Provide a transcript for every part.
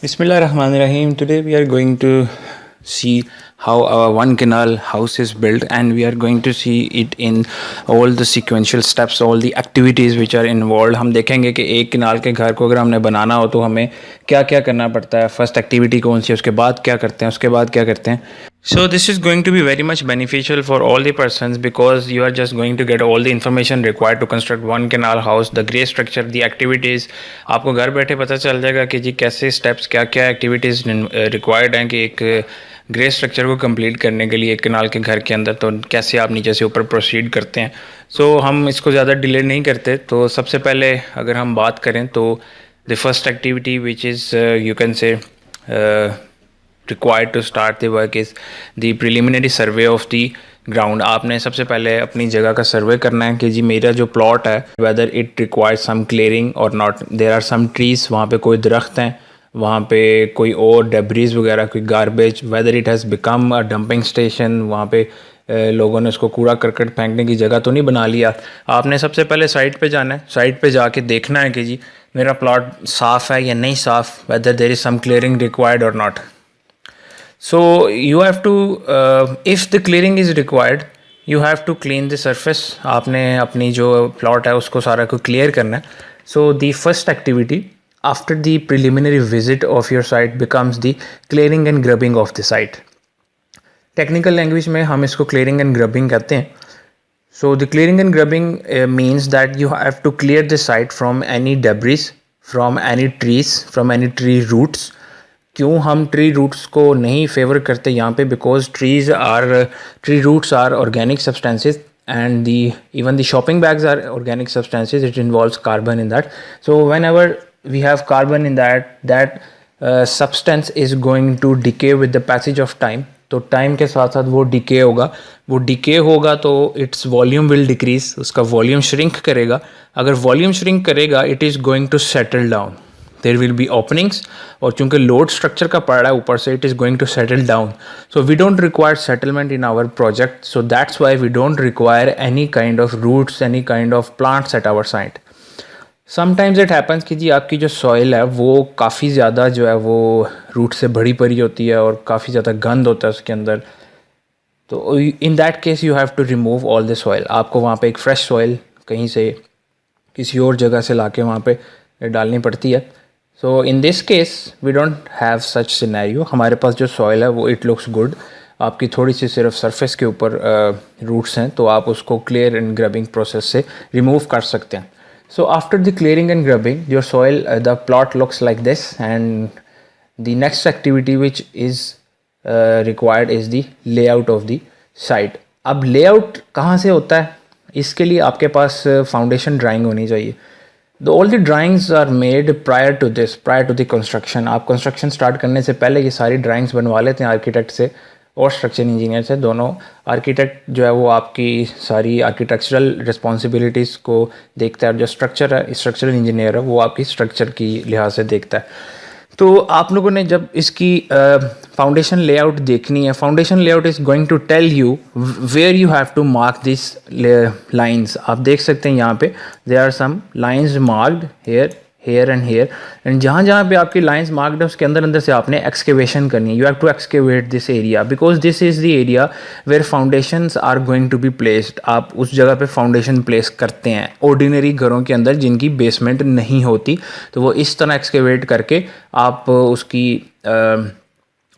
Bismillahirrahmanirrahim. Today we are going to see how our one canal house is built, and we are going to see it in all the sequential steps, all the activities which are involved. हम देखेंगे कि एक canal के घर को अगर हमने बनाना हो तो हमें क्या क्या करना पड़ता है, फर्स्ट एक्टिविटी कौन सी है, उसके बाद क्या करते हैं, उसके बाद क्या करते हैं. So this is going to be very much beneficial for all the persons because you are just going to get all the information required to construct one canal house, the grey structure, the activities. आपको घर बैठे पता चल जाएगा कि जी कैसे steps क्या क्या एक्टिविटीज़ रिक्वायर्ड हैं कि एक ग्रे स्ट्रक्चर को कंप्लीट करने के लिए एक कनाल के घर के अंदर, तो कैसे आप नीचे से ऊपर प्रोसीड करते हैं. सो हम इसको ज़्यादा डिले नहीं करते. तो सबसे पहले अगर हम बात करें तो the first activity which is you can say required to start the work is the preliminary survey of the ground. आपने सबसे पहले अपनी जगह का सर्वे करना है कि जी मेरा जो प्लॉट है whether it required some clearing और not. There are some trees, वहाँ पे कोई दरख्त हैं, वहाँ पे कोई और डेब्रीज वगैरह, कोई garbage, whether it has become a dumping station, वहाँ पे लोगों ने उसको कूड़ा करकट फेंकने की जगह तो नहीं बना लिया. आपने सबसे पहले साइट पे जाना है. साइट पे जाके देखना है कि जी मेरा प्लॉट साफ़ है या नहीं साफ़, whether there is some clearing required और not. So you have to if the clearing is required you have to clean the surface. आपने अपनी जो प्लॉट है उसको सारा को क्लियर करना है. So the first activity after the preliminary visit of your site becomes the clearing and grubbing of the site. Technical language में हम इसको क्लियरिंग एंड ग्रबिंग कहते हैं. So the clearing and grubbing means that you have to clear the site from any debris, from any trees, from any tree roots. क्यों हम tree roots को नहीं favour करते यहाँ पे, because tree roots are organic substances and the even the shopping bags are organic substances. It involves carbon in that. So whenever we have carbon in that substance is going to decay with the passage of time. तो time के साथ साथ वो decay होगा तो its volume will decrease, उसका volume shrink करेगा. अगर वॉल्यूम श्रिंक करेगा it is going to settle down. There will be openings, और चूंकि लोड स्ट्रक्चर का पड़ रहा है ऊपर से, it is going to settle down. So we don't require settlement in our project. So that's why we don't require any kind of roots, any kind of plants at our site. Sometimes it happens कि जी आपकी जो soil है वो काफ़ी ज़्यादा जो है वो रूट से भरी पड़ी होती है और काफ़ी ज़्यादा गंद होता है उसके अंदर. तो in that case you have to remove all the soil. आपको वहाँ पे एक फ्रेश सॉइल कहीं से किसी और जगह से लाके वहाँ पे डालनी पड़ती है. So in this case we don't have such scenario. हमारे पास जो सॉइल है वो इट लुक्स गुड. आपकी थोड़ी सी सिर्फ सरफेस के ऊपर रूट्स हैं तो आप उसको क्लियर एंड ग्रबिंग प्रोसेस से रिमूव कर सकते हैं. So after the clearing and grubbing your soil the plot looks like this. And the next activity which is required is the layout of the site. अब layout कहाँ से होता है, इसके लिए आपके पास फाउंडेशन ड्राइंग होनी चाहिए. All the drawings are made prior to the construction. आप कंस्ट्रक्शन स्टार्ट करने से पहले ये सारी ड्राइंग्स बनवा लेते हैं आर्किटेक्ट से और स्ट्रक्चर इंजीनियर से, दोनों. आर्किटेक्ट जो है वो आपकी सारी आर्किटेक्चरल रिस्पॉन्सिबिलिटीज़ को देखता है, और जो स्ट्रक्चरल इंजीनियर है वो आपकी स्ट्रक्चर की लिहाज से देखता है. तो आप लोगों ने जब इसकी फाउंडेशन लेआउट देखनी है, foundation layout is going to tell you where you have to mark this lines. आप देख सकते हैं यहाँ पे there are some lines marked here and here. And जहाँ जहाँ पे आपकी लाइंस मार्क्ड है उसके अंदर अंदर से आपने एक्सकेवेशन करनी है. You have to excavate this area because this is the area where foundations are going to be placed. आप उस जगह पे फाउंडेशन प्लेस करते हैं ऑर्डिनरी घरों के अंदर जिनकी बेसमेंट नहीं होती. तो वो इस तरह एक्सकेवेट करके आप उसकी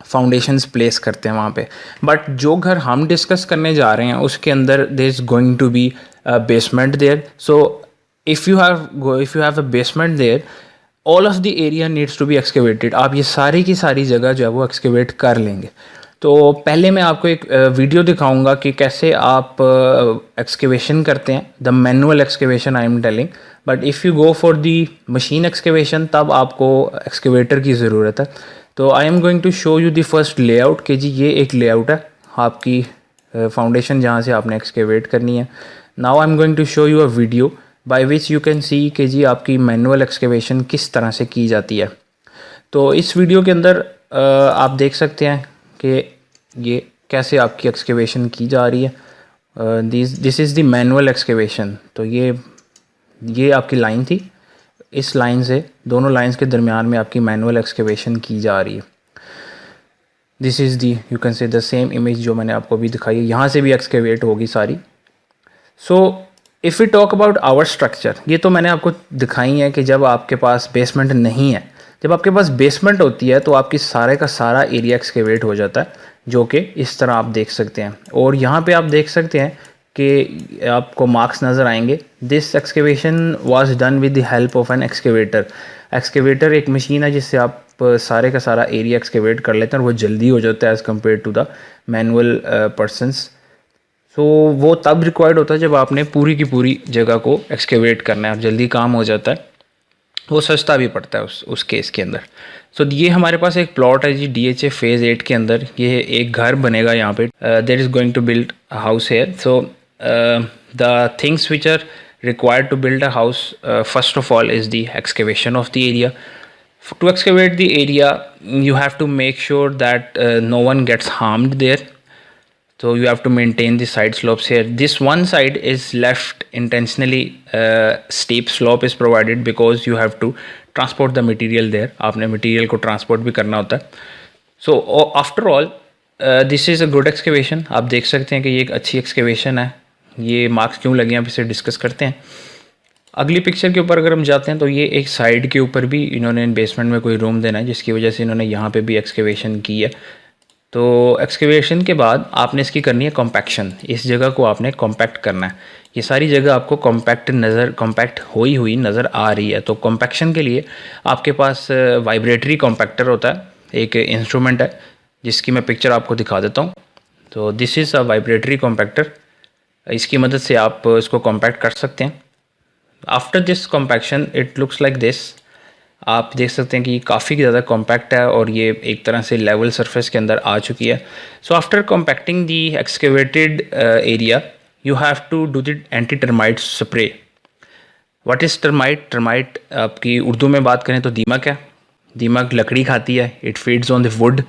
फाउंडेशंस प्लेस करते हैं वहाँ पे. बट जो घर हम डिस्कस करने जा रहे हैं उसके अंदर there is going to be basement there. So if you have a basement there, all of the area needs to be excavated. आप ये सारी की सारी जगह जो है वो एक्सकेवेट कर लेंगे. तो पहले मैं आपको एक वीडियो दिखाऊंगा कि कैसे आप एक्सकेवेशन करते हैं, the manual excavation I am telling. But if you go for the machine excavation तब आपको एक्सकेवेटर की ज़रूरत है. तो I am going to show you the first layout कि जी ये एक लेआउट है आपकी फाउंडेशन जहाँ से आपने एक्सकेवेट करनी है. Now I am going to show you a video by which you can see कि जी आपकी मैनुअल एक्सकेवेशन किस तरह से की जाती है. तो इस वीडियो के अंदर आप देख सकते हैं कि ये कैसे आपकी एक्सकेवेशन की जा रही है. This is the manual excavation. तो ये आपकी लाइन थी. इस लाइन से, दोनों लाइंस के दरमियान में आपकी मैनुअल एक्सकेवेशन की जा रही है। This is the, you can से द सेम इमेज जो मैंने आपको अभी दिखाई है, यहाँ से भी एक्सकेवेट होगी सारी। So if you talk about our structure, ये तो मैंने आपको दिखाई है कि जब आपके पास बेसमेंट नहीं है, जब आपके पास बेसमेंट होती है तो आपकी सारे का सारा एरिया एक्सकेवेट हो जाता है, जो कि इस तरह आप देख सकते हैं। और यहाँ पे आप देख सकते हैं कि आपको मार्क्स नज़र आएंगे। This excavation was done with the help of an excavator. Excavator एक मशीन है जिससे आप सारे का सारा एरिया एक्सकेवेट कर लेते हैं और वो जल्दी हो जाता है as compare to the manual persons. So वो तब रिक्वायर्ड होता है जब आपने पूरी की पूरी जगह को एक्सकेवेट करना है और जल्दी काम हो जाता है, वो सस्ता भी पड़ता है उस केस के अंदर। सो ये हमारे पास एक प्लॉट है जी DHA फेज़ 8 के अंदर। ये एक घर बनेगा यहाँ पे, there is going to build a house here. So the things which are required to build a house, first of all is the excavation of the area. To excavate the area, you have to make sure that no one gets harmed there. So you have to maintain the side slopes here. This one side is left intentionally, steep slope is provided because you have to transport the material there. आपने material को transport भी करना होता है. So after all, this is a good excavation. आप देख सकते हैं कि ये एक अच्छी excavation है। ये मार्क्स क्यों लगे हैं, आप इसे डिस्कस करते हैं। अगली पिक्चर के ऊपर अगर हम जाते हैं तो ये एक साइड के ऊपर भी इन्होंने बेसमेंट में कोई रूम देना है, जिसकी वजह से इन्होंने यहाँ पे भी एक्सकेवेशन की है। तो एक्सकेवेशन के बाद आपने इसकी करनी है कॉम्पैक्शन। इस जगह को आपने कॉम्पैक्ट करना है। ये सारी जगह आपको कॉम्पैक्ट हुई नज़र आ रही है। तो कॉम्पैक्शन के लिए आपके पास वाइब्रेटरी कॉम्पैक्टर होता है, एक इंस्ट्रूमेंट है जिसकी मैं पिक्चर आपको दिखा देता हूँ। तो this is a vibratory compactor. इसकी मदद से आप इसको कॉम्पैक्ट कर सकते हैं। After this compaction it looks like this. आप देख सकते हैं कि ये काफ़ी ज़्यादा कॉम्पैक्ट है और ये एक तरह से लेवल सरफेस के अंदर आ चुकी है। So after compacting the excavated area, you have to do the anti termite spray. What is termite? Termite आपकी उर्दू में बात करें तो दीमक है। दीमक लकड़ी खाती है, it feeds on the wood.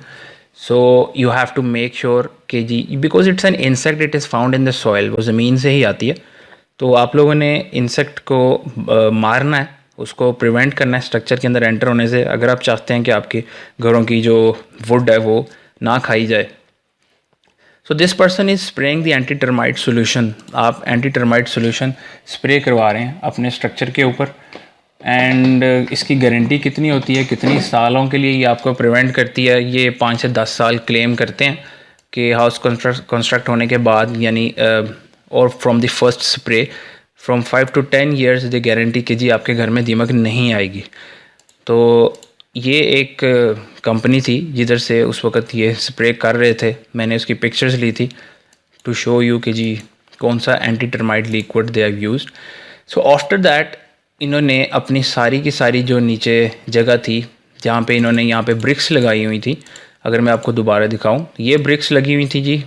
So you have to make sure कि जी, because it's an insect, it is found in the soil, वो ज़मीन से ही आती है। तो आप लोगों ने इंसेक्ट को मारना है, उसको प्रिवेंट करना है स्ट्रक्चर के अंदर एंटर होने से, अगर आप चाहते हैं कि आपके घरों की जो वुड है वो ना खाई जाए। So this person is spraying the anti termite solution. आप एंटी टर्माइट सोल्यूशन स्प्रे करवा रहे हैं अपने स्ट्रक्चर के ऊपर। एंड इसकी गारंटी कितनी होती है, कितनी सालों के लिए ये आपको प्रिवेंट करती है? ये 5 से 10 साल क्लेम करते हैं कि हाउस कंस्ट्रक्ट होने के बाद, यानी और from the first spray, from 5 to 10 years the guarantee कि जी आपके घर में दीमक नहीं आएगी। तो ये एक कंपनी थी जिधर से उस वक़्त ये स्प्रे कर रहे थे। मैंने उसकी पिक्चर्स ली थी टू शो यू कि जी कौन सा anti termite liquid they have used. So after that इन्होंने अपनी सारी की सारी जो नीचे जगह थी जहाँ पे इन्होंने यहाँ पे ब्रिक्स लगाई हुई थी, अगर मैं आपको दोबारा दिखाऊं, ये ब्रिक्स लगी हुई थी जी।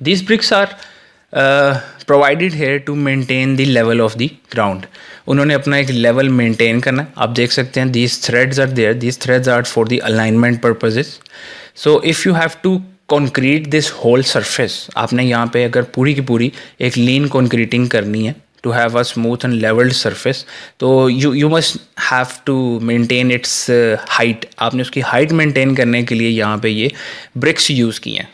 These bricks are provided here to maintain the level of the ground. उन्होंने अपना एक लेवल मेंटेन करना। आप देख सकते हैं these threads are there, these threads are for the alignment purposes. So if you have to concrete this whole surface, आपने यहाँ पे अगर पूरी की पूरी एक लीन कॉन्क्रीटिंग करनी है to have a smooth and leveled surface, तो you must have to maintain its height। आपने उसकी हाइट मेंटेन करने के लिए यहाँ पे ये ब्रिक्स यूज़ किए हैं।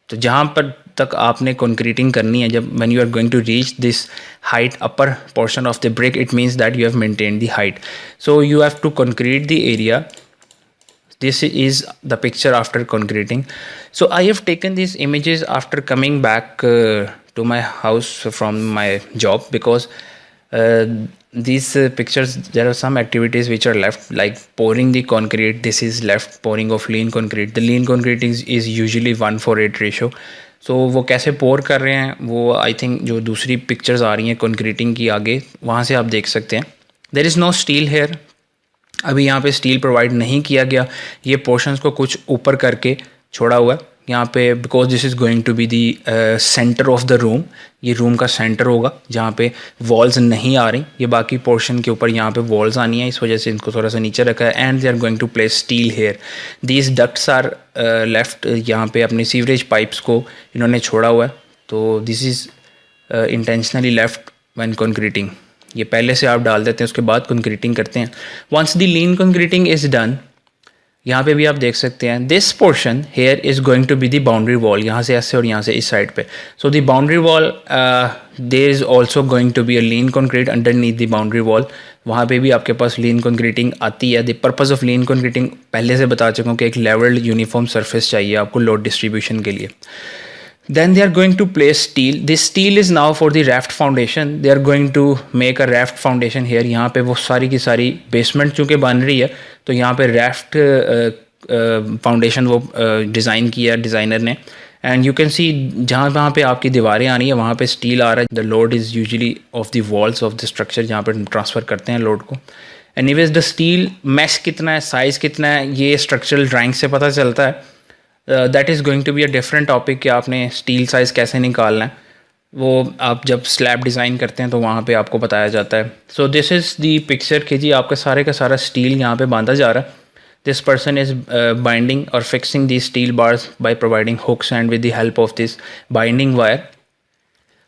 तो जहाँ पर तक आपने कंक्रीटिंग करनी है, जब when you are going to reach this height, upper portion of the brick, it means that you have maintained the height. So you have to concrete the area. This is the picture after concreting. So I have taken these images after coming back to my house from my job, because these pictures, there are some activities which are left, like pouring the concrete. This is left, pouring of lean concrete. The lean concrete is usually 1:8 ratio. So वो कैसे पोर कर रहे हैं वो I think जो दूसरी pictures आ रही हैं कंक्रीटिंग की आगे, वहाँ से आप देख सकते हैं। There is no steel here. अभी यहाँ पे स्टील प्रोवाइड नहीं किया गया। ये पोर्शंस को कुछ ऊपर करके छोड़ा हुआ है यहाँ पे, because this is going to be the centre of the room. ये रूम का सेंटर होगा जहाँ पे वॉल्स नहीं आ रही, ये बाकी पोर्शन के ऊपर यहाँ पे वॉल्स आनी है, इस वजह से इनको थोड़ा सा नीचे रखा है। And they are going to place steel here. These ducts are left, यहाँ पे अपनी सीवरेज पाइप्स को इन्होंने छोड़ा हुआ है। तो this is intentionally left when concreting. ये पहले से आप डाल देते हैं, उसके बाद कंक्रीटिंग करते हैं. Once the lean concreting is done, यहाँ पे भी आप देख सकते हैं this portion here is going to be the boundary wall, यहाँ से ऐसे और यहाँ से इस साइड पे. So the boundary wall there is also going to be a lean concrete underneath the boundary wall. वहाँ पे भी आपके पास लीन कंक्रीटिंग आती है. The purpose of lean concreting पहले से बता चुका हूँ कि एक लेवल्ड यूनिफॉर्म सरफेस चाहिए आपको लोड डिस्ट्रीब्यूशन के लिए. Then they are going to place steel. This steel is now for the raft foundation. They are going to make a raft foundation here. यहाँ पे वो सारी की सारी बेसमेंट चूँकि बन रही है तो यहाँ पे raft फाउंडेशन वो डिज़ाइन किया डिज़ाइनर ने. एंड यू कैन सी जहाँ वहाँ पे आपकी दीवारें आ रही है वहाँ पे स्टील आ रहा है. The load is usually of the walls of the structure जहाँ पे ट्रांसफ़र करते हैं लोड को. एनीवेज द स्टील मैश कितना है, साइज़ कितना है, ये स्ट्रक्चरल ड्राइंग से पता चलता है. That is going to be a different topic कि आपने स्टील साइज़ कैसे निकालना है. वो आप जब स्लैब डिज़ाइन करते हैं तो वहाँ पे आपको बताया जाता है. So this is the picture कि जी आपका सारे का सारा स्टील यहाँ पे बांधा जा रहा है. दिस पर्सन इज़ बाइंडिंग और fixing the steel bars by providing hooks and with the help of this binding wire.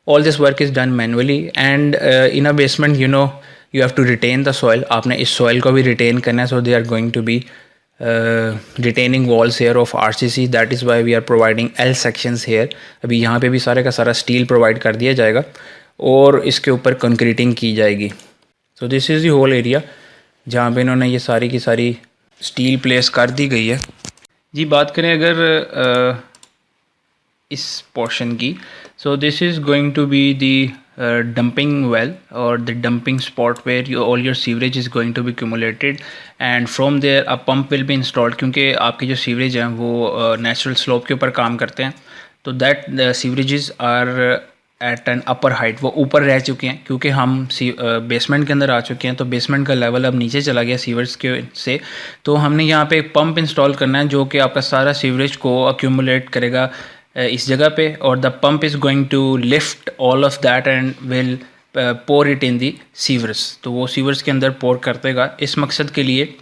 All this work is done manually and in a basement you know you have to retain the soil. आपने इस soil को भी retain करना है. So they are going to be retaining walls here of RCC. that is why we are providing L sections here. अभी यहाँ पे भी सारे का सारा स्टील प्रोवाइड कर दिया जाएगा और इसके ऊपर कंक्रीटिंग की जाएगी. So this is the whole area जहाँ पे इन्होंने ये सारी की सारी स्टील प्लेस कर दी गई है. जी बात करें अगर इस पोर्शन की, so this is going to be the dumping well or the dumping spot where all your sewerage is going to be accumulated and from there a pump will be installed. क्योंकि आपके जो sewerage हैं वो natural slope के ऊपर काम करते हैं तो that sewerages are at an upper height, वो ऊपर रह चुके हैं क्योंकि हम बेसमेंट के अंदर आ चुके हैं तो बेसमेंट का लेवल अब नीचे चला गया सीवरेज के से. तो हमने यहाँ पे एक पंप इंस्टॉल करना है जो कि आपका सारा सीवरेज को अक्यूमुलेट करेगा इस जगह पे और the pump is going to lift all of that and will pour it in the sewers. तो वो सीवर्स के अंदर पोर कर देगा. इस मकसद के लिए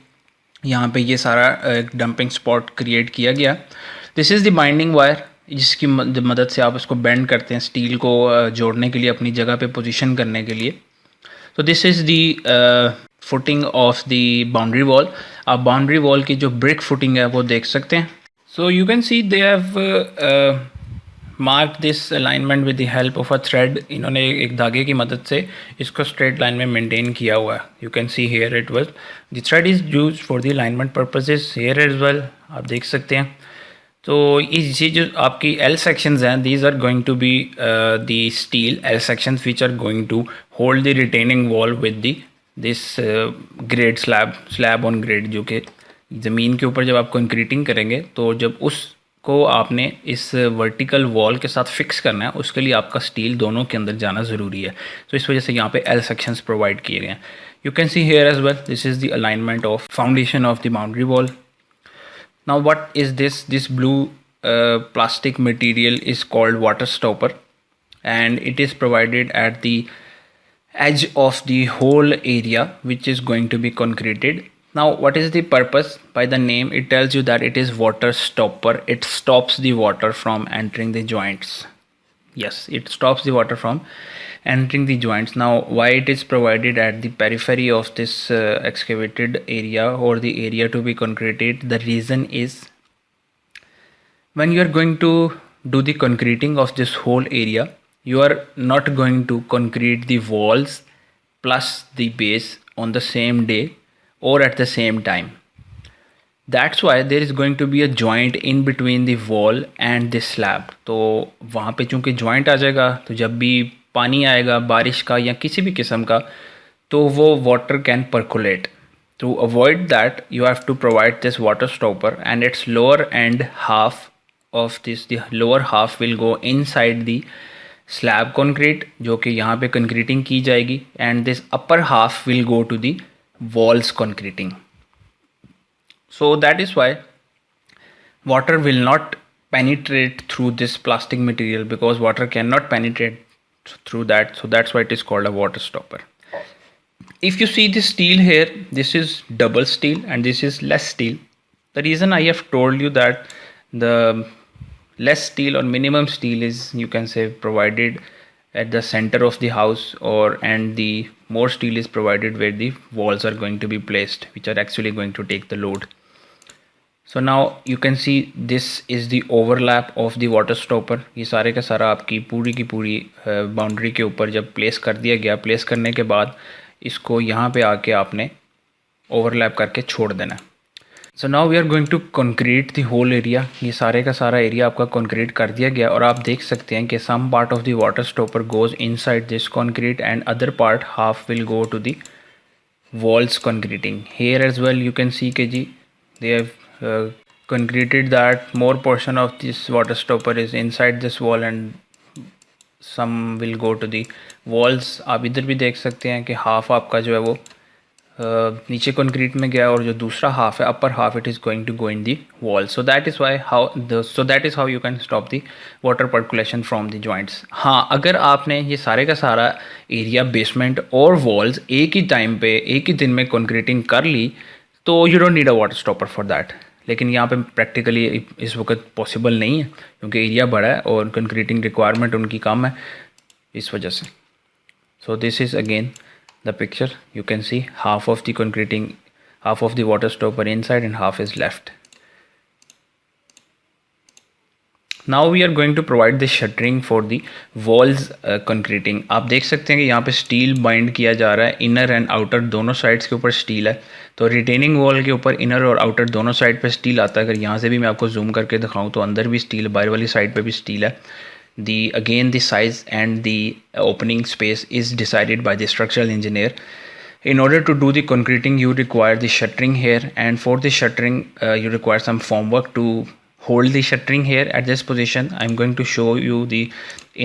यहाँ पे ये सारा डंपिंग स्पॉट क्रिएट किया गया. This is the binding wire जिसकी मदद से आप इसको बेंड करते हैं स्टील को जोड़ने के लिए अपनी जगह पे पोजीशन करने के लिए. तो this is the footing of the boundary wall. आप बाउंड्री वॉल की जो ब्रिक फुटिंग है वो देख सकते हैं. So you can see they have marked this alignment with the help of a thread. इन्होंने एक धागे की मदद से इसको straight line में maintain किया हुआ है. You can see here it was the thread is used for the alignment purposes here as well. आप देख सकते हैं. तो ये जो आपकी L sections हैं these are going to be the steel L sections which are going to hold the retaining wall with the this grade slab on grade जो कि ज़मीन के ऊपर जब आप कंक्रीटिंग करेंगे तो जब उसको आपने इस वर्टिकल वॉल के साथ फिक्स करना है उसके लिए आपका स्टील दोनों के अंदर जाना ज़रूरी है. तो इस वजह से यहाँ पे एल सेक्शंस प्रोवाइड किए गए हैं. You can see here as well this is the alignment of foundation of the boundary wall. Now what is this blue plastic material is called water stopper and it is provided at the edge of the whole area which is going to be concreted. Now what is the purpose? By the name it tells you that it is water stopper. It stops the water from entering the joints. Yes, it stops the water from entering the joints. Now why it is provided at the periphery of this excavated area or the area to be concreted? The reason is when you are going to do the concreting of this whole area, you are not going to concrete the walls plus the base on the same day or at the same time. That's why there is going to be a joint in between the wall and the slab. तो वहाँ पे चूँकि joint आ जाएगा तो जब भी पानी आएगा बारिश का या किसी भी किस्म का तो वो water can percolate. To avoid that you have to provide this water stopper and its lower end half of this, the lower half will go inside the slab concrete जो कि यहाँ पे कंक्रीटिंग की जाएगी and this upper half will go to the walls concreting. So that is why water will not penetrate through this plastic material because water can not penetrate through that. So that's why it is called a water stopper. If you see this steel here this is double steel and this is less steel. The reason I have told you that the less steel or minimum steel is you can say provided at the center of the house, or and the more steel is provided where the walls are going to be placed, which are actually going to take the load. So now you can see this is the overlap of the water stopper. ये सारे का सारा आपकी पूरी की पूरी boundary के ऊपर जब प्लेस कर दिया गया, प्लेस करने के बाद इसको यहाँ पे आके आपने ओवरलैप करके छोड़ देना है. So now we are going to concrete the whole area. ये सारे का सारा एरिया आपका कंक्रीट कर दिया गया और आप देख सकते हैं कि some part of the water stopper goes inside this concrete and other part half will go to the walls concreting. Here as well you can see कि जी they have concreted that more portion of this water stopper is inside this wall and some will go to the walls. आप इधर भी देख सकते हैं कि half आपका जो है वो नीचे कंक्रीट में गया और जो दूसरा हाफ है upper half it is going to go in the wall. So that is how you can stop the water percolation from the joints. हाँ, अगर आपने ये सारे का सारा एरिया बेसमेंट और वॉल्स एक ही टाइम पे एक ही दिन में कंक्रीटिंग कर ली तो you don't need a water stopper for that. लेकिन यहाँ पे प्रैक्टिकली इस वक्त पॉसिबल नहीं है क्योंकि एरिया बड़ा है और कंक्रीटिंग रिक्वायरमेंट उनकी कम है इस वजह से. सो this is again the picture. You can see half of the concreting, half of the water stopper inside and half is left. Now we are going to provide the shuttering for the walls concreting. आप देख सकते हैं कि यहाँ पे steel bind किया जा रहा है. इनर एंड आउटर दोनों साइड्स के ऊपर स्टील है. तो रिटेनिंग वॉल के ऊपर इनर और आउटर दोनों साइड पे स्टील आता है. अगर यहाँ से भी मैं आपको जूम करके दिखाऊँ तो अंदर भी स्टील, बाहर वाली साइड पे भी स्टील है. The size and the opening space is decided by the structural engineer. In order to do the concreting you require the shuttering here, and for the shuttering you require some formwork to hold the shuttering here at this position. I'm going to show you the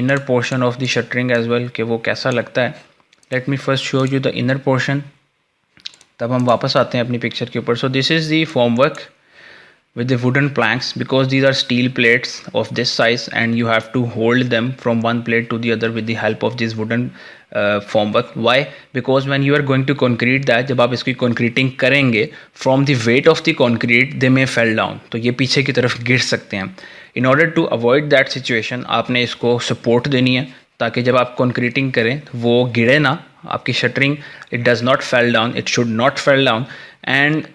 inner portion of the shuttering as well कि वो कैसा लगता है. Let me first show you the inner portion, तब हम वापस आते हैं अपनी पिक्चर के ऊपर. So this is the formwork with the wooden planks, because these are steel plates of this size and you have to hold them from one plate to the other with the help of this wooden formwork. Why? Because when you are going to concrete that, जब आप इसकी concreting करेंगे, from the weight of the concrete they may fall down, तो ये पीछे की तरफ गिर सकते हैं. In order to avoid that situation आपने इसको support देनी है ताकि जब आप concreting करें वो गिरे ना. आपकी shuttering it does not fall down, it should not fall down, and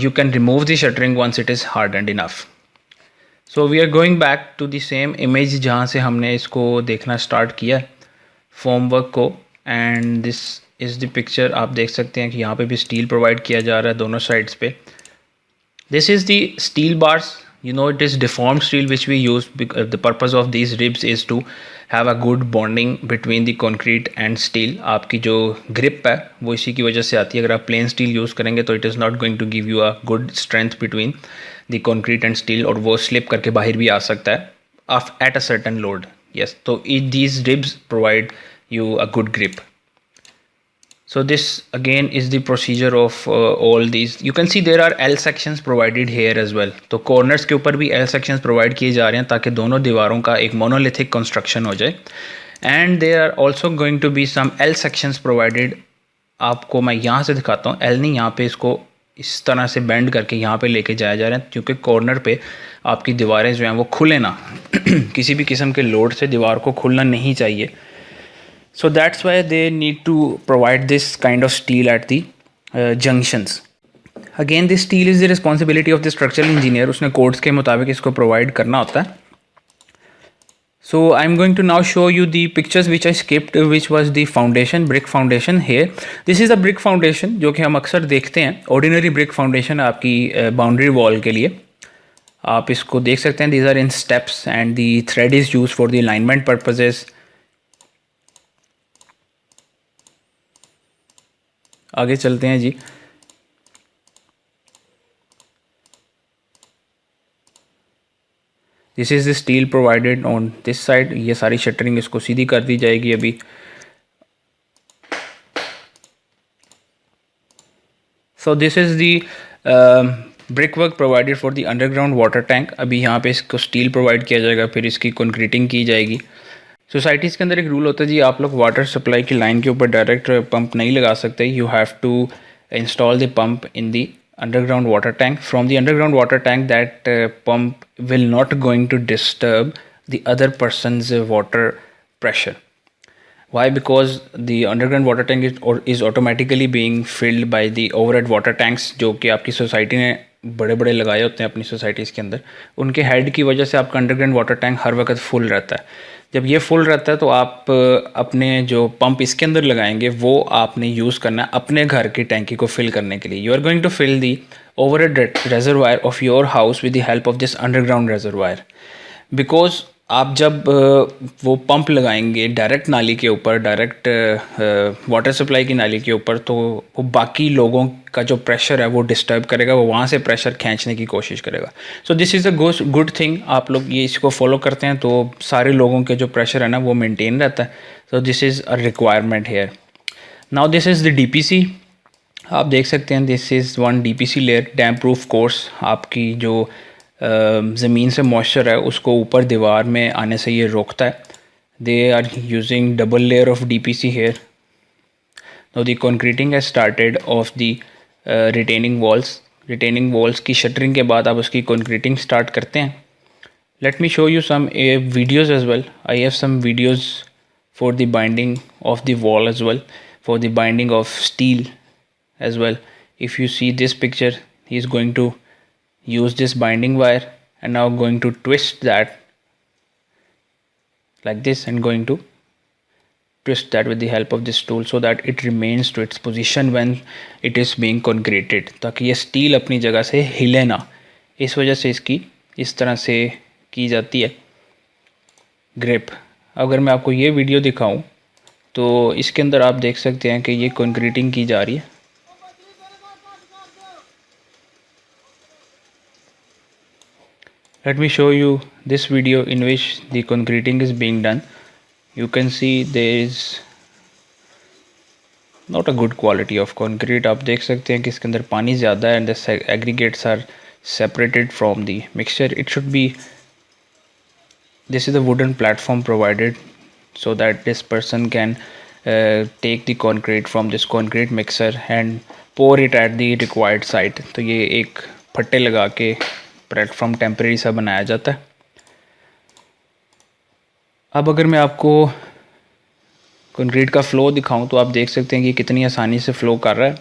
you can remove the shuttering once it is hardened enough. So we are going back to the same image जहाँ से हमने इसको देखना start किया formwork को, and this is the picture. आप देख सकते हैं कि यहाँ पे भी स्टील प्रोवाइड किया जा रहा है दोनों साइड्स पे. This is the steel bars. You know it is deformed steel which we use. The purpose of these ribs is to have a good bonding between the concrete and steel. आपकी जो grip है वो इसी की वजह से आती है. अगर आप plain steel use करेंगे तो it is not going to give you a good strength between the concrete and steel, और वो slip करके बाहर भी आ सकता है at a certain load. Yes, तो these ribs provide you a good grip. So this again is the procedure of all these. You can see there are L sections provided here as well. तो corners के ऊपर भी L sections provide किए जा रहे हैं ताकि दोनों दीवारों का एक monolithic construction हो जाए. And there are also going to be some L sections provided. आपको मैं यहाँ से दिखाता हूँ. L नहीं, यहाँ पे इसको इस तरह से बेंड करके यहाँ पे लेके जाया जा रहा है क्योंकि कॉर्नर पे आपकी दीवारें जो हैं वो खुले ना किसी भी किस्म के लोड से दीवार को खुलना नहीं चाहिए. So that's why they need to provide this kind of steel at the junctions. Again, this steel is the responsibility of the structural engineer. उसने codes के मुताबिक इसको provide करना होता है. So I'm going to now show you the pictures which I skipped, which was the foundation, brick foundation here. This is the brick foundation जो कि हम अक्सर देखते हैं. Ordinary brick foundation आपकी boundary wall के लिए. आप इसको देख सकते हैं. These are in steps and the thread is used for the alignment purposes. आगे चलते हैं जी. This is the steel provided on this side. ये सारी शटरिंग इसको सीधी कर दी जाएगी अभी. So this is the brick work provided for the underground water tank. अभी यहाँ पे इसको स्टील प्रोवाइड किया जाएगा, फिर इसकी कंक्रीटिंग की जाएगी. सोसाइटीज़ के अंदर एक रूल होता है जी, आप लोग वाटर सप्लाई की लाइन के ऊपर डायरेक्ट पंप नहीं लगा सकते. You have to install the pump in the underground water tank. From the underground water tank that pump will not going to disturb the other person's water pressure. Why? Because the underground water tank is automatically being filled by the overhead water tanks जो कि आपकी society ने बड़े बड़े लगाए होते हैं अपनी सोसाइटीज़ के अंदर। उनके हेड की वजह से आपका अंडरग्राउंड वाटर टैंक हर वक्त फुल रहता है। जब ये फुल रहता है तो आप अपने जो पंप इसके अंदर लगाएंगे वो आपने यूज़ करना है अपने घर की टैंकी को फिल करने के लिए। You are going to fill the overhead reservoir of your house with the help of this underground reservoir because आप जब वो पंप लगाएंगे डायरेक्ट नाली के ऊपर, डायरेक्ट वाटर सप्लाई की नाली के ऊपर, तो वो बाकी लोगों का जो प्रेशर है वो डिस्टर्ब करेगा, वो वहाँ से प्रेशर खींचने की कोशिश करेगा। सो this is a good thing. आप लोग ये इसको फॉलो करते हैं तो सारे लोगों के जो प्रेशर है ना वो मेनटेन रहता है। So this is a requirement here. Now this is the DPC। आप देख सकते हैं this is one DPC layer, damp proof course. आपकी जो ज़मीन से मॉइस्चर है उसको ऊपर दीवार में आने से ये रोकता है। They are using double layer of DPC here. Now the concreting has started of the retaining walls की शटरिंग के बाद आप उसकी कंक्रीटिंग स्टार्ट करते हैं। Let me show you some videos as well. I have some videos for the binding of the wall as well, for the binding of steel as well. If you see this picture, he is going to use this binding wire and now going to twist that like this and going to twist that with the help of this tool so that it remains to its position when it is being concreted, ताकि ये steel अपनी जगह से हिले ना। इस वजह से इसकी इस तरह से की जाती है ग्रिप। अगर मैं आपको ये वीडियो दिखाऊं तो इसके अंदर आप देख सकते हैं कि ये कंक्रीटिंग की जा रही है। Let me show you this video in which the concreting is being done. You can see there is not a good quality of concrete. आप देख सकते हैं कि इसके अंदर पानी ज़्यादा है and the aggregates are separated from the mixture. It should be, this is a wooden platform provided so that this person can take the concrete from this concrete mixer and pour it at the required site. तो ये एक फट्टे लगा के platform temporary सा बनाया जाता है। अब अगर मैं आपको कंक्रीट का फ़्लो दिखाऊं तो आप देख सकते हैं कि कितनी आसानी से फ़्लो कर रहा है।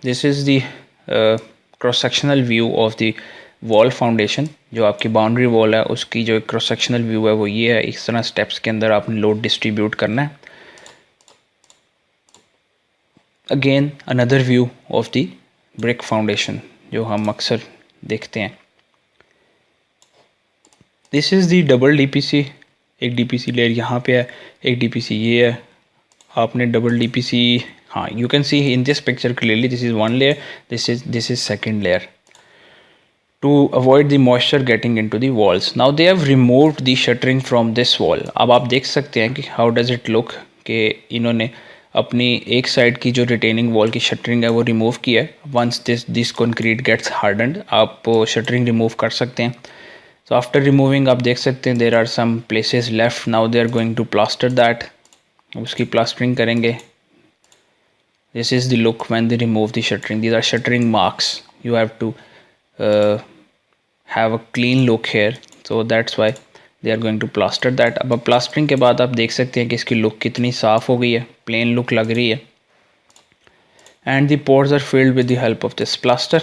This is the cross sectional view of the wall foundation. जो आपकी बाउंड्री वॉल है उसकी जो क्रॉस सेक्शनल व्यू है वो ये है। इस तरह स्टेप्स के अंदर आपने लोड डिस्ट्रीब्यूट करना है। Again another view of the brick foundation जो हम अक्सर देखते हैं। This is the double DPC। एक DPC लेयर यहाँ पे है, एक DPC ये है। आपने डबल DPC, हाँ, you can C in this picture clearly this is one layer, this is second layer to avoid the moisture getting into the walls. Now they have removed the shuttering from this wall. अब आप देख सकते हैं कि how does it look कि इन्होंने अपनी एक साइड की जो रिटेनिंग वॉल की शटरिंग है वो रिमूव की है। वंस दिस कंक्रीट गेट्स हार्डनड आप शटरिंग रिमूव कर सकते हैं। सो आफ्टर रिमूविंग आप देख सकते हैं there are some places left. Now they are going to plaster that. उसकी प्लास्टरिंग करेंगे। This is the look when they remove the shuttering. These are shuttering marks. You have to have a clean look here, so that's why they are going to plaster that. अब plastering के बाद आप देख सकते हैं कि इसकी look कितनी साफ़ हो गई है, प्लेन लुक लग रही है। and the pores are filled with the help of this plaster.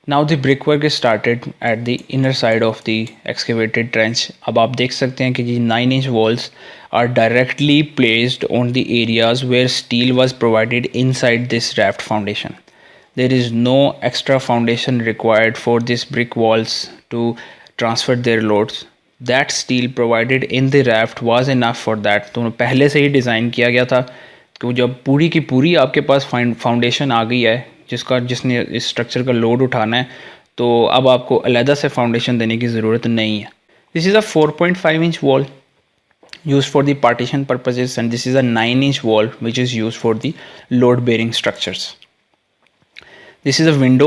Now the brickwork is started at the inner side of the excavated trench. अब आप देख सकते हैं कि ये 9-inch walls are directly placed on the areas where steel was provided inside this raft foundation. There is no extra foundation required for this brick walls to transfer their loads. That steel provided in the raft was enough for that. तो पहले से ही design किया गया था कि जब पूरी की पूरी आपके पास फाउंडेशन आ गई है जिसने इस स्ट्रक्चर का लोड उठाना है, तो अब आपको अलहदा से फाउंडेशन देने की ज़रूरत नहीं है। This is a 4.5-inch wall used for the partition purposes and this is a 9-inch wall which is used for the load bearing structures. This is a window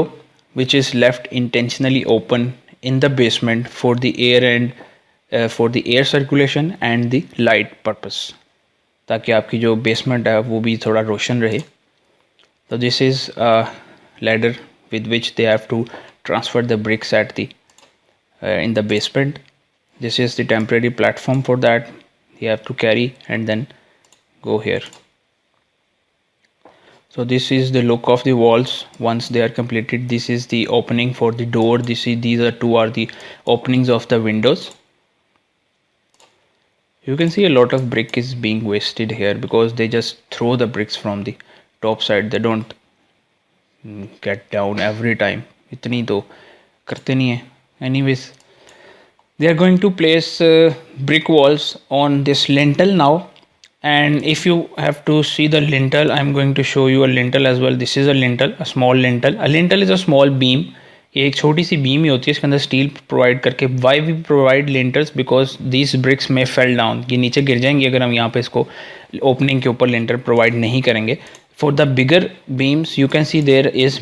which is left intentionally open in the basement for the air and for the air circulation and the light purpose, ताकि आपकी जो basement है वो भी थोड़ा रोशन रहे। So this is a ladder with which they have to transfer the bricks at the in the basement. This is the temporary platform for that. you have to carry and then go here. So this is the look of the walls once they are completed. This is the opening for the door. These are the openings of the windows. You can see a lot of brick is being wasted here because they just throw the bricks from the top side. They don't get down every time. इतनी तो करते नहीं है. Anyways, they are going to place brick walls on this lintel now. And if you have to see the lintel, I'm going to show you a lintel as well. This is a lintel, a small lintel. A lintel is a small beam. ये एक छोटी सी beam ही होती है, इसके अंदर steel provide करके. Why we provide lintels? Because these bricks may fell down, ये नीचे गिर जाएंगे अगर हम यहाँ पे इसको ओपनिंग के ऊपर लिंटर प्रोवाइड नहीं करेंगे. For the bigger beams, you can see there is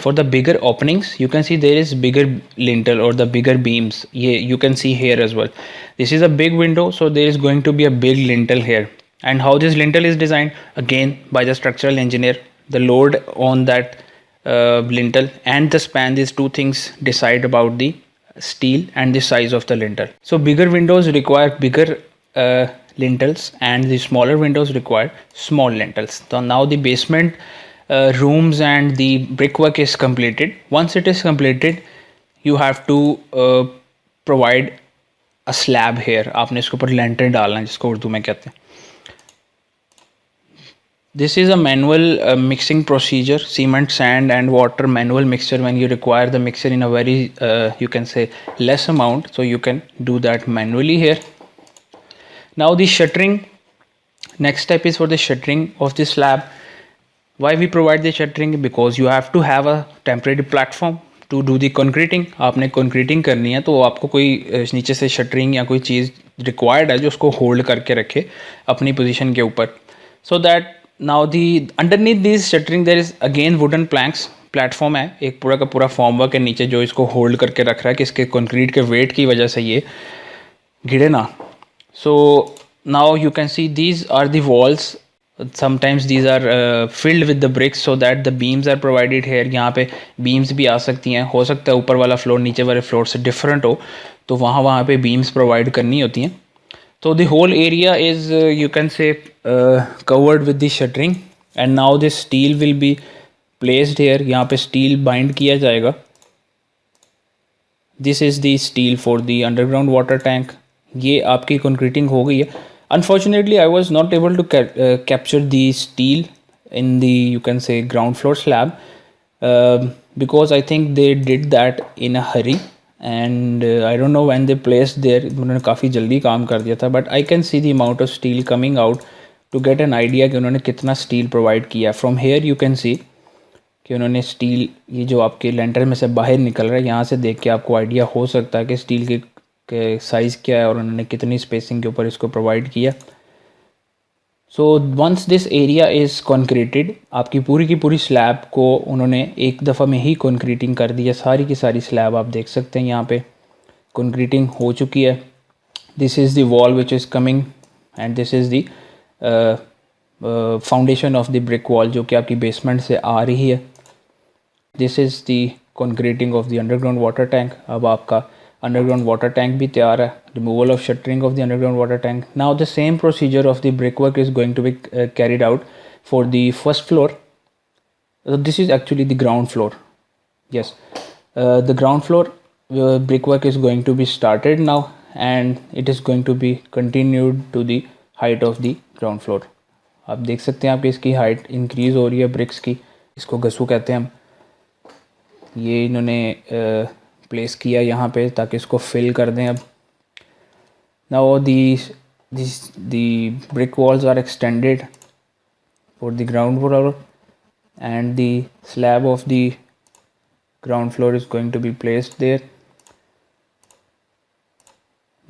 for the bigger openings, you can see there is bigger lintel or the bigger beams. You can see here as well. This is a big window, so there is going to be a big lintel here. And how this lintel is designed? Again, by the structural engineer. The load on that lintel and the span, these two things decide about the steel and the size of the lintel. So bigger windows require bigger lintels and the smaller windows require small lintels. So now the basement rooms and the brickwork is completed. Once it is completed, you have to provide a slab here. आपने इसके ऊपर लेंटर डालना है, जिसको उर्दू में कहते हैं. This is a manual mixing procedure, cement, sand and water manual mixture. When you require the mixture in a very you can say less amount, so you can do that manually here. Now the shuttering, next step is for the shuttering of the slab. Why we provide the shuttering? Because you have to have a temporary platform to do the concreting. आपने concreting करनी है तो आपको कोई नीचे से shuttering या कोई चीज़ required है जो उसको hold करके रखे अपनी position के ऊपर. So that now the underneath these shuttering there is again wooden planks. Platform है, एक पूरा का पूरा फॉर्मवर्क है नीचे जो इसको होल्ड करके रख रहा है कि इसके कंक्रीट के वेट की वजह से ये गिरे ना. So now you can see these are the walls. Sometimes these are filled with the bricks so that the beams are provided here. यहाँ पे beams भी आ सकती हैं, हो सकता है ऊपर वाला फ्लोर नीचे वाले फ्लोर से डिफरेंट हो, तो वहाँ पे beams प्रोवाइड करनी होती हैं. So the whole area is you can say covered with the shuttering. And now this steel will be placed here. यहाँ पे steel bind किया जाएगा. This is the steel for the underground water tank. ये आपकी concreting हो गई है. Unfortunately, I was not able to capture the steel in the you can say ground floor slab because I think they did that in a hurry and I don't know when they placed there. उन्होंने काफ़ी जल्दी काम कर दिया था. But I can see the amount of steel coming out to get an idea कि उन्होंने कितना steel provide किया. From here you can see कि उन्होंने स्टील ये जो आपके लेंटर में से बाहर निकल रहा है, यहाँ से देख के आपको आइडिया हो सकता है कि स्टील के साइज़ क्या है और उन्होंने कितनी स्पेसिंग के ऊपर इसको प्रोवाइड किया. So once this area is concreted, आपकी पूरी की पूरी स्लैब को उन्होंने एक दफ़ा में ही कॉन्क्रीटिंग कर दिया. सारी की सारी स्लैब आप देख सकते हैं यहाँ पे कॉन्क्रीटिंग हो चुकी है. This is the wall which is coming and this is the foundation of the brick wall जो कि आपकी बेसमेंट से आ रही है. This is the concreting of the underground water tank. अब आपका underground water tank भी तैयार है. Removal of shuttering of the underground water tank. Now the same procedure of the brickwork is going to be carried out for the first floor. So this is actually the ground floor. Yes, the ground floor brickwork is going to be started now and it is going to be continued to the height of the ground floor. आप देख सकते हैं आपकी इसकी height increase हो रही है BRICS की. इसको गसू कहते हैं हम. ये इन्होंने प्लेस किया यहाँ पे ताकि इसको फिल कर दें. अब now the brick walls are extended for the ground floor and the slab of the ground floor is going to be placed there.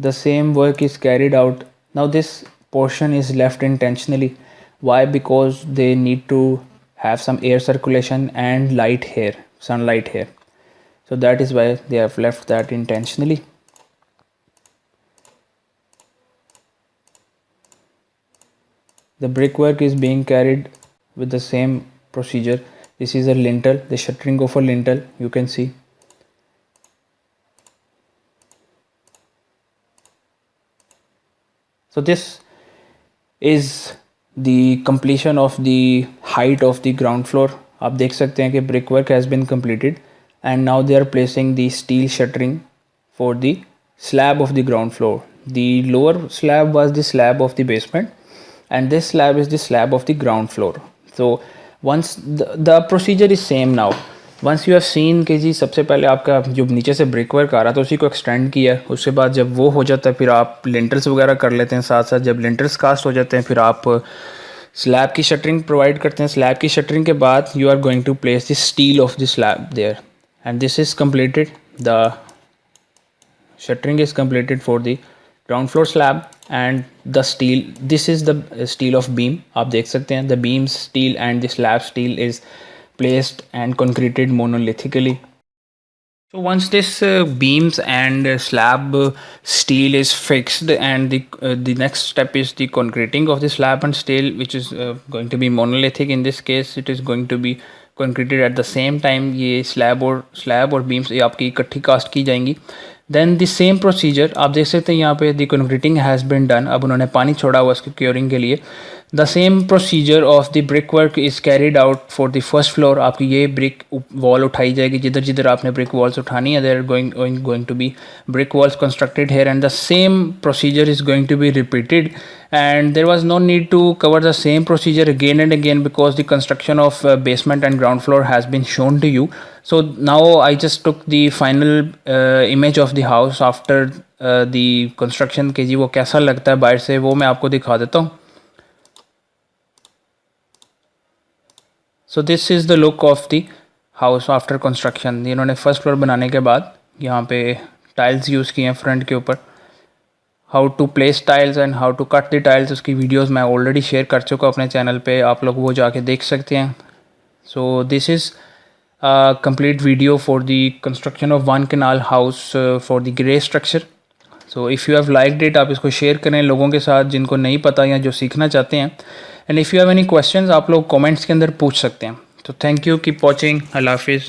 The same work is carried out. Now this portion is left intentionally. Why? Because they need to have some air circulation and light here, sunlight here. So that is why they have left that intentionally. The brickwork is being carried with the same procedure. This is a lintel, the shuttering of a lintel, you can see. So this is the completion of the height of the ground floor. आप देख सकते हैं कि brickwork has been completed and now they are placing the steel shuttering for the slab of the ground floor. The lower slab was the slab of the basement and this slab is the slab of the ground floor. So once the procedure is same now. Once you have seen कि जी सबसे पहले आपका जो नीचे से brick work आ रहा था उसी को एक्सटेंड किया, उसके बाद जब वो हो जाता है फिर आप लिंटल्स वगैरह कर लेते हैं साथ साथ. जब लिंटल्स कास्ट हो जाते हैं फिर आप स्लैब की शटरिंग प्रोवाइड करते हैं. स्लैब की शटरिंग के बाद you are going to place the steel of the slab there and this is completed. The shuttering is completed for the ground floor slab and the steel, this is the steel of beam. आप देख सकते हैं the beam steel and the slab steel is placed and concreted monolithically. So once this beams and slab steel is fixed and the next step is the concreting of the slab and steel, which is going to be monolithic. In this case it is going to be concreted at the same time. ये slab और beams ये आपकी इकट्ठी cast की जाएंगी. Then the same procedure आप देख सकते हैं यहाँ पे the concreting has been done. अब उन्होंने पानी छोड़ा हुआ इसके curing के लिए. The same procedure of the brickwork is carried out for the first floor. आपकी ये brick wall उठाई जाएगी जिधर जिधर आपने brick walls उठानी है. There are going to be brick walls constructed here and the same procedure is going to be repeated. And there was no need to cover the same procedure again and again because the construction of basement and ground floor has been shown to you. So now I just took the final image of the house after the construction कि जी वो कैसा लगता है बाहर से, वो मैं आपको दिखा देता हूँ. So this is the look of the house after construction. इन्होंने फर्स्ट फ्लोर बनाने के बाद यहाँ पे टाइल्स यूज़ किए हैं फ्रंट के ऊपर. How to place tiles and how to cut the tiles उसकी वीडियोस मैं ऑलरेडी शेयर कर चुका हूँ अपने चैनल पे, आप लोग वो जाके देख सकते हैं. सो this is complete video for the construction of one canal house for the grey structure. So if you have liked it, आप इसको शेयर करें लोगों के साथ जिनको नहीं पता या जो सीखना चाहते हैं. And if you have any questions आप लोग कमेंट्स के अंदर पूछ सकते हैं. तो थैंक यू, कीप वॉचिंग, अल्लाह हाफिज़.